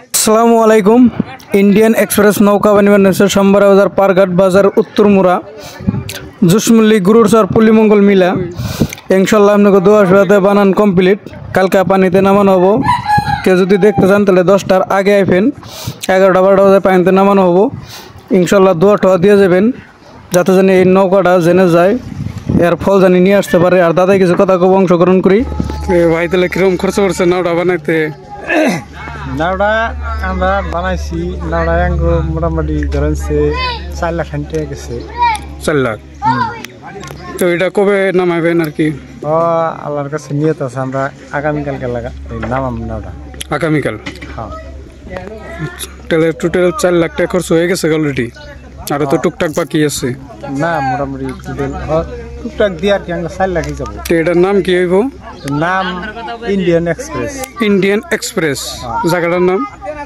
আসসালামু আলাইকুম। Indian express নৌকা বানিয়ে সোমবার বাজার পারঘাট বাজার উত্তরমুড়া জুসমুল্লি গুরুর সর পুলিমঙ্গল মিলা ইনশাল্লাহ আপনাকে দোয়া সাথে বানান কমপ্লিট। কালকে পানিতে নামানো হবো। কেউ যদি দেখতে চান তাহলে 10টার আগে আইফেন, 11টা-12টা বাজে পানিতে নামানো হবো। ইনশাল্লাহ দোয়া টোয়া দিয়ে যাবেন যাতে জানি এই নৌকাটা জেনে যায়, এর ফল জানি নিয়ে আসতে পারে। আর দাদাই কিছু কথা কব, অংশগ্রহণ করি। ভাই তাহলে কিরকম খরচ করছে নাওটা বানাইতে? নাওটা আমরা বানাইছি, নাওটা মোটামুটি ধরেন 4 লাখ টাকা গেছে। 4 লাখ। তো এটা কবে নামাবেন আর কি? আল্লাহর কাছে নিয়ত আছে, আমরা আগামীকালকে নামাম নাওটা। আগামীকাল? হ্যাঁ। তাহলে টোটাল 4 লাখ টাকা খরচ হয়ে গেছে অলরেডি, আর তো টুকটাক বাকি আছে? না, মোটামুটি টুকটাক দিয়ে আর কি আমরা 4 লাখই যাবো। তো এটার নাম কি হইব? নাম ইন্ডিয়ান এক্সপ্রেস। ইন্ডিয়ান এক্সপ্রেস জায়গাটার নাম?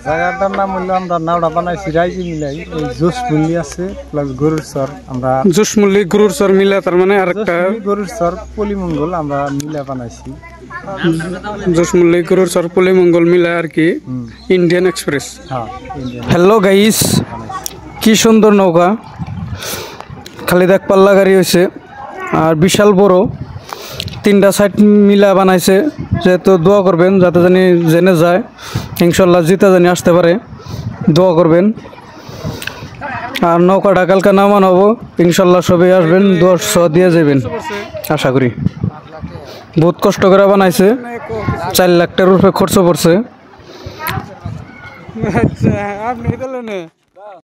জায়গাটার নাম হইলো, আমরা নাওটা বানাইছি রাইজি মিলাই, ওই জোসমুল্লি আছে প্লাস গরুর চর। আমরা জোসমুল্লি গরুর চর মিলা, তার মানে আরেকটা গরুর চর পলিমঙ্গল আমরা মিলা বানাইছি। জোসমুল্লি গরুর চর পলিমঙ্গল মিলা আর কি ইন্ডিয়ান এক্সপ্রেস। হ্যাঁ। হ্যালো গাইস, কি সুন্দর নৌকা, খালি দেখ পাল্লা গাড়ি হয়েছে আর বিশাল বড়, 3টা সাইড মিলা বানাইছে। যেহেতু দোয়া করবেন যাতে জানি জেনে যায়, ইনশাল্লাহ জিতে জানি আসতে পারে, দোয়া করবেন। আর নৌকাটা কালকে নামানো হবো, ইনশাল্লাহ সবাই আসবেন, দোয়া দিয়ে যাবেন আশা করি। বহুত কষ্ট করে বানাইছে, 4 লাখ টাকার উপরে খরচ পড়ছে।